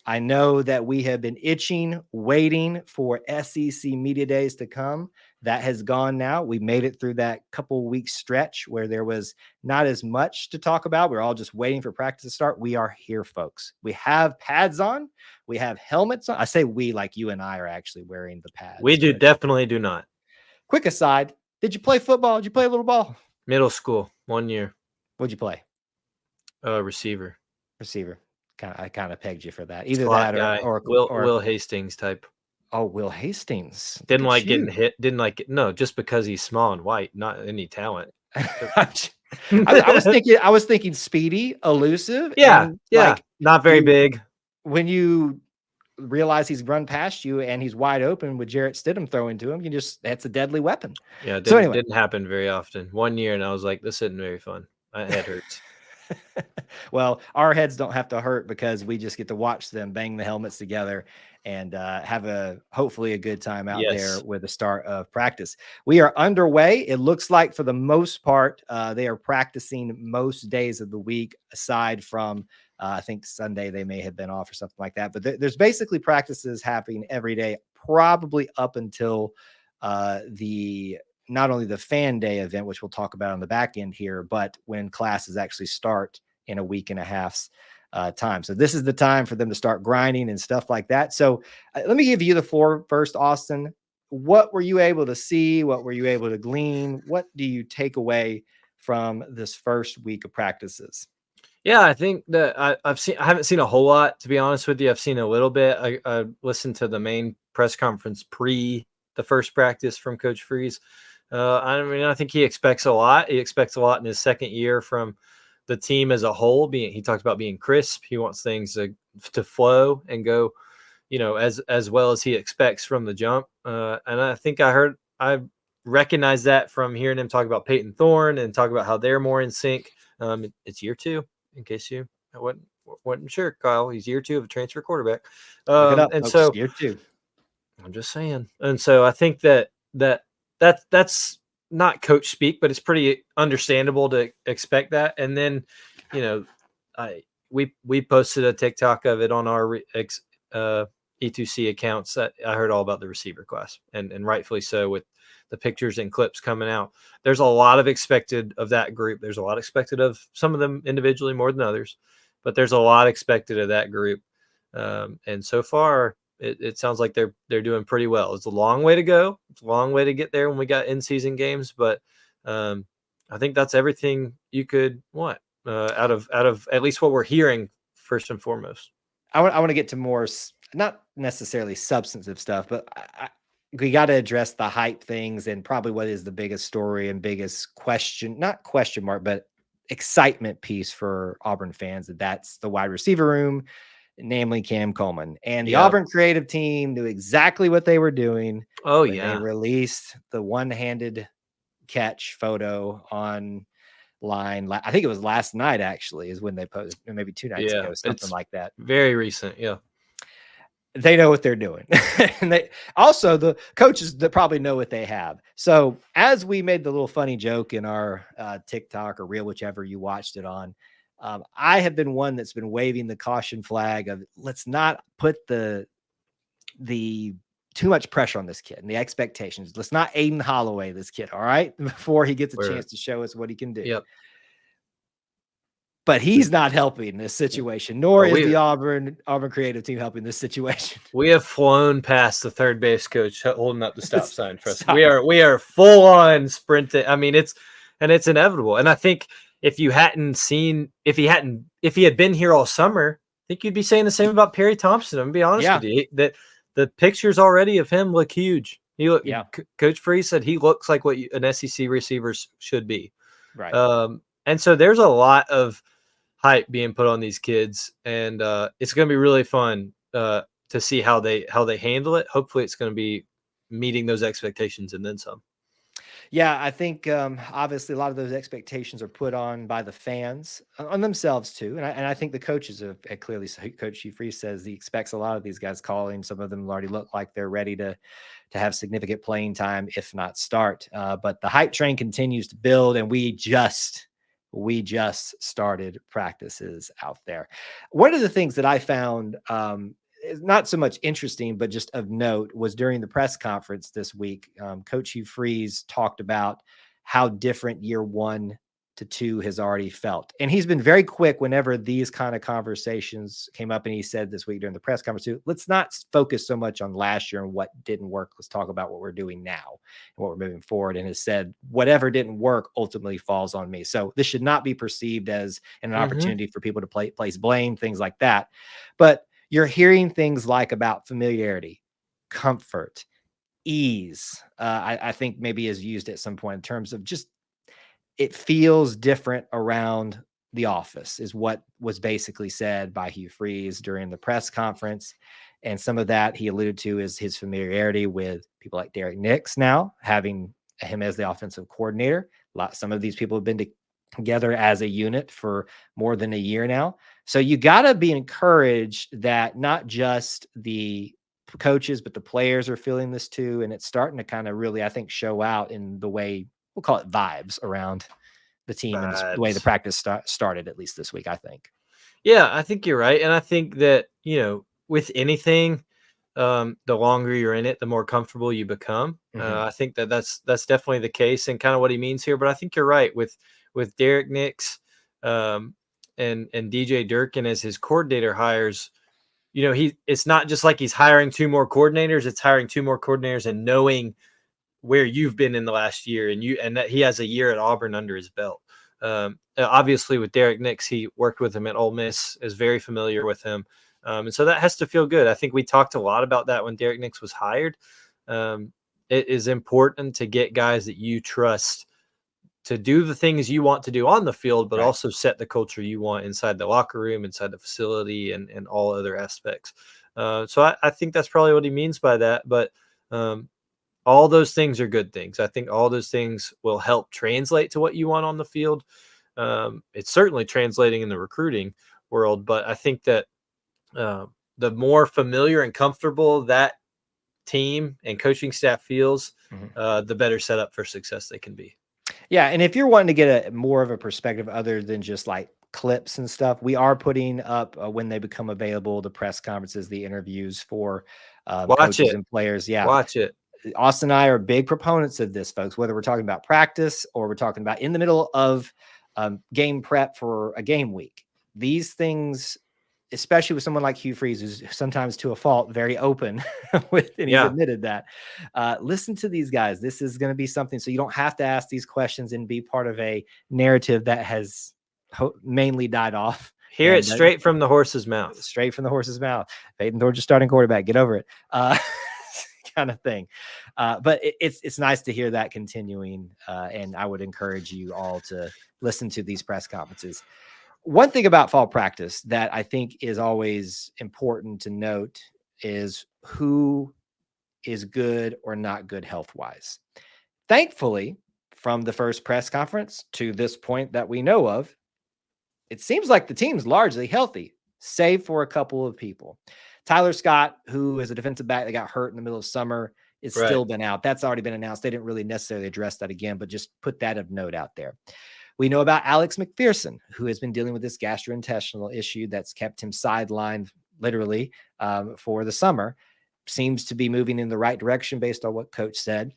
I know that we have been itching, waiting for SEC Media Days to come. That has gone now. We made it through that couple week stretch where there was not as much to talk about. We're all just waiting for practice to start. We are here, folks. We have pads on. We have helmets on. I say we like you and I are actually wearing the pads. We definitely do not. Quick aside, did you play football? Did you play a little ball? Middle school, 1 year. What'd you play? Receiver. I kind of pegged you for that. Either Slot that guy. or Will Hastings type. Oh, Will Hastings. Didn't like getting hit. Didn't like it. No, just because he's small and white, not any talent. I was thinking speedy, elusive. Yeah, and like not very big. When you realize he's run past you and he's wide open with Jarrett Stidham throwing to him, that's a deadly weapon. Yeah, didn't happen very often. 1 year, and I was like, this isn't very fun. My head hurts. Well, our heads don't have to hurt because we just get to watch them bang the helmets together and have hopefully a good time out there with the start of practice. We are underway. It looks like for the most part, they are practicing most days of the week, aside from I think Sunday they may have been off or something like that. But there's basically practices happening every day, probably up until not only the fan day event, which we'll talk about on the back end here, but when classes actually start in a week and a half's time. So this is the time for them to start grinding and stuff like that. So let me give you the floor first, Austin. What were you able to see? What were you able to glean? What do you take away from this first week of practices? Yeah, I think that I haven't seen a whole lot, to be honest with you. I've seen a little bit. I listened to the main press conference pre the first practice from Coach Freeze. I think he expects a lot. He expects a lot in his second year from the team as a whole. He talked about being crisp. He wants things to flow and go, as well as he expects from the jump. And I think I recognized that from hearing him talk about Peyton Thorne and talk about how they're more in sync. It's year 2, in case you wasn't sure, Kyle. He's year 2 of a transfer quarterback. Look it up, and folks. So year 2. I'm just saying. And so I think that's not coach speak, but it's pretty understandable to expect that. And then, we posted a TikTok of it on our E2C accounts. That I heard all about the receiver class, and rightfully so, with the pictures and clips coming out. There's a lot of expected of that group. There's a lot expected of some of them individually more than others, but there's a lot expected of that group. And so far, it sounds like they're doing pretty well. It's a long way to go. It's a long way to get there when we got in-season games, but I think that's everything you could want out of at least what we're hearing first and foremost. I want to get to more, not necessarily substantive stuff, but we got to address the hype things and probably what is the biggest story and biggest not question mark, but excitement piece for Auburn fans. That's the wide receiver room, namely Cam Coleman. And the Auburn creative team knew exactly what they were doing. Oh, when they released the one-handed catch photo online. I think it was last night, actually, is when they posted, maybe 2 nights ago, something like that. Very recent, yeah. They know what they're doing. And the coaches that probably know what they have. So as we made the little funny joke in our TikTok or reel, whichever you watched it on, I have been one that's been waving the caution flag of let's not put the too much pressure on this kid and the expectations. Let's not Aiden Holloway this kid, all right, before he gets a chance to show us what he can do. Yep. But he's not helping this situation, nor is the Auburn creative team helping this situation. We have flown past the third base coach holding up the stop sign for us. We are full on sprinting. I mean, it's inevitable. And I think if he had been here all summer, I think you'd be saying the same about Perry Thompson. I'm gonna be honest with you. That the pictures already of him look huge. Coach Freeze said he looks like what an SEC receiver should be. Right. And so there's a lot of hype being put on these kids, and it's going to be really fun to see how they handle it. Hopefully it's going to be meeting those expectations and then some. Yeah, I think obviously a lot of those expectations are put on by the fans, on themselves too. And I think the coaches have clearly, Coach Hugh Freeze says he expects a lot of these guys calling. Some of them already look like they're ready to have significant playing time, if not start. But the hype train continues to build, and we just we just started practices out there. One of the things that I found is not so much interesting, but just of note was during the press conference this week, Coach Hugh Freeze talked about how different year 1 to 2 has already felt. And he's been very quick whenever these kind of conversations came up. And he said this week during the press conference too, let's not focus so much on last year and what didn't work. Let's talk about what we're doing now and what we're moving forward. And has said, whatever didn't work ultimately falls on me. So this should not be perceived as an opportunity for people to place blame, things like that. But you're hearing things like about familiarity, comfort, ease. I think maybe is used at some point in terms of just, it feels different around the office is what was basically said by Hugh Freeze during the press conference. And some of that he alluded to is his familiarity with people like Derek Nix now, having him as the offensive coordinator. Some of these people have been together as a unit for more than a year now. So you got to be encouraged that not just the coaches, but the players are feeling this too. And it's starting to kind of really, I think, show out in the way, we'll call it vibes around the team and the way the practice started, at least this week, I think. Yeah, I think you're right. And I think that, with anything, the longer you're in it, the more comfortable you become. I think that's definitely the case and kind of what he means here. But I think you're right with Derek Nix and DJ Durkin as his coordinator hires. It's not just like he's hiring 2 more coordinators. It's hiring 2 more coordinators and knowing where you've been in the last year and that he has a year at Auburn under his belt. Obviously with Derek Nix, he worked with him at Ole Miss, is very familiar with him. And so that has to feel good. I think we talked a lot about that when Derek Nix was hired. It is important to get guys that you trust to do the things you want to do on the field, but also set the culture you want inside the locker room, inside the facility, and all other aspects. So I think that's probably what he means by that. But all those things are good things. I think all those things will help translate to what you want on the field. It's certainly translating in the recruiting world, but I think that the more familiar and comfortable that team and coaching staff feels, the better set up for success they can be. Yeah. And if you're wanting to get more of a perspective other than just like clips and stuff, we are putting up when they become available, the press conferences, the interviews for coaches and players. Yeah. Watch it. Austin and I are big proponents of this, folks, whether we're talking about practice or we're talking about in the middle of game prep for a game week. These things, especially with someone like Hugh Freeze, who's sometimes to a fault very open with, and he's admitted that. Listen to these guys. This is going to be something. So you don't have to ask these questions and be part of a narrative that has mainly died off. Hear it straight from the horse's mouth. Straight from the horse's mouth. Peyton Georgia starting quarterback. Get over it. Kind of thing. But it's nice to hear that continuing. And I would encourage you all to listen to these press conferences. One thing about fall practice that I think is always important to note is who is good or not good health-wise. Thankfully, from the first press conference to this point that we know of, it seems like the team's largely healthy, save for a couple of people. Tyler Scott, who is a defensive back that got hurt in the middle of summer, is still been out. That's already been announced. They didn't really necessarily address that again, but just put that of note out there. We know about Alex McPherson, who has been dealing with this gastrointestinal issue that's kept him sidelined literally for the summer. Seems to be moving in the right direction based on what coach said.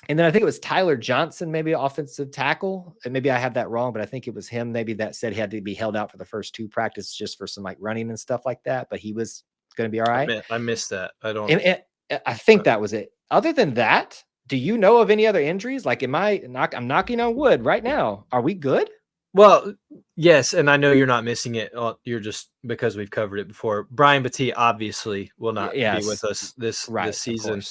And then I think it was Tyler Johnson, maybe offensive tackle. And maybe I have that wrong, but I think it was him maybe that said he had to be held out for the first 2 practices just for some like running and stuff like that. But he was going to be all right. I missed that. I think that was it. Other than that, do you know of any other injuries? Like, I'm knocking on wood right now. Are we good? Well, yes. And I know you're not missing it. You're just because we've covered it before. Brian Battie obviously will not be with us this season.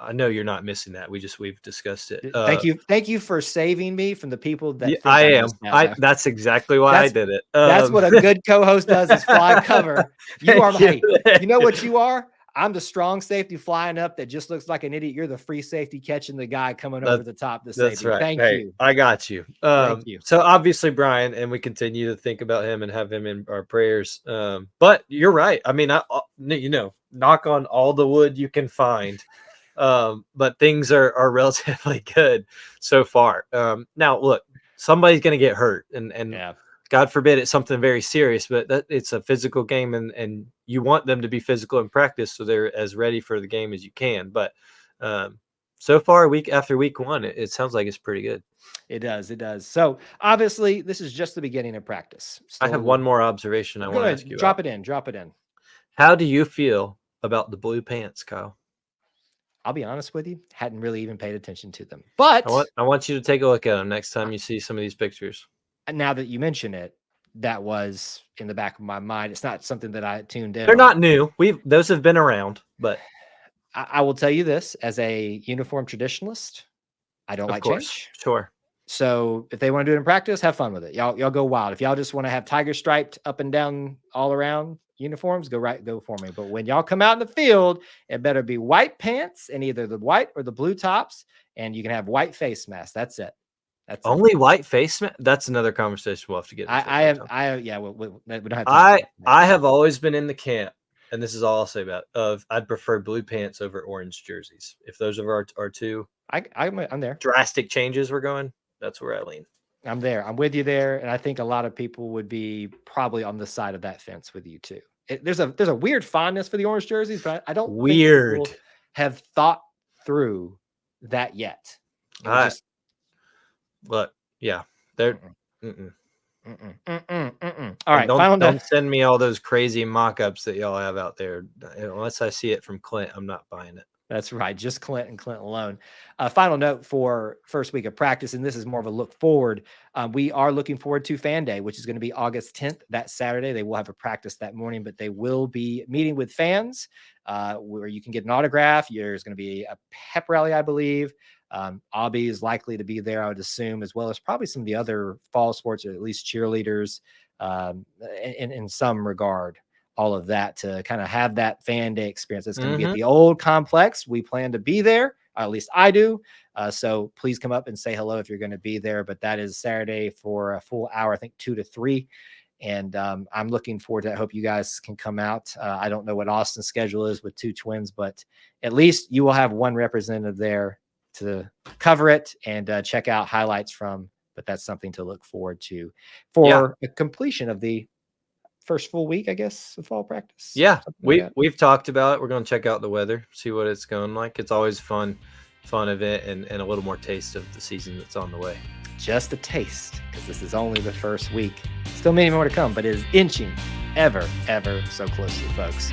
I know you're not missing that. We've discussed it. Thank you for saving me from the people that think I am. That's exactly why I did it. That's what a good co-host does is fly cover. You are you know what you are? I'm the strong safety flying up that just looks like an idiot. You're the free safety catching the guy coming over the top. That's right. Thank you. I got you. Thank you. So obviously Brian, and we continue to think about him and have him in our prayers. But you're right. I mean, knock on all the wood you can find. But things are relatively good so far. Now look, somebody's going to get hurt, and yeah. God forbid it's something very serious, but it's a physical game, and you want them to be physical in practice so they're as ready for the game as you can. But so far, week after week one, it sounds like it's pretty good. It does. It does. So obviously, this is just the beginning of practice. I have one more observation I want to ask you. Drop it in. Drop it in. How do you feel about the blue pants, Kyle? I'll be honest with you, hadn't really even paid attention to them. But I want you to take a look at them next time you see some of these pictures. Now that you mention it, that was in the back of my mind. It's not something that I tuned in. They're not new. Those have been around, but I will tell you this, as a uniform traditionalist, I don't like change. Sure. So if they want to do it in practice, have fun with it. Y'all go wild. If y'all just want to have tiger striped up and down all around uniforms, go for me. But when y'all come out in the field, it better be white pants and either the white or the blue tops, and you can have white face masks. That's it. That's only white face mask. That's another conversation we'll have to get into. We don't have time. I have always been in the camp, and this is all I'll say about it, I'd prefer blue pants over orange jerseys. If those are our two I'm there. Drastic changes we're going, that's where I lean. I'm there. I'm with you there. And I think a lot of people would be probably on the side of that fence with you too. There's a weird fondness for the orange jerseys, but I don't think people have thought through that yet. Look, yeah, they're all right. Don't send me all those crazy mock-ups that y'all have out there. Unless I see it from Clint, I'm not buying it. That's right. Just Clint and Clint alone. Final note for first week of practice, and this is more of a look forward. We are looking forward to Fan Day, which is going to be August 10th, that Saturday. They will have a practice that morning, but they will be meeting with fans where you can get an autograph. There's going to be a pep rally, I believe. Obby is likely to be there, I would assume, as well as probably some of the other fall sports, or at least cheerleaders in some regard. All of that to kind of have that Fan Day experience. It's going to be at the old complex. We plan to be there, or at least I do. So please come up and say hello if you're going to be there. But that is Saturday for a full hour, I think 2 to 3. And I'm looking forward to it. I hope you guys can come out. I don't know what Austin's schedule is with 2 twins, but at least you will have one representative there to cover it and check out highlights from. But that's something to look forward to for the completion of the first full week, I guess, of fall practice. Yeah, we've talked about it. We're going to check out the weather, see what it's going like. It's always fun event and a little more taste of the season that's on the way. Just a taste, because this is only the first week. Still many more to come, but it is inching ever so closely, folks.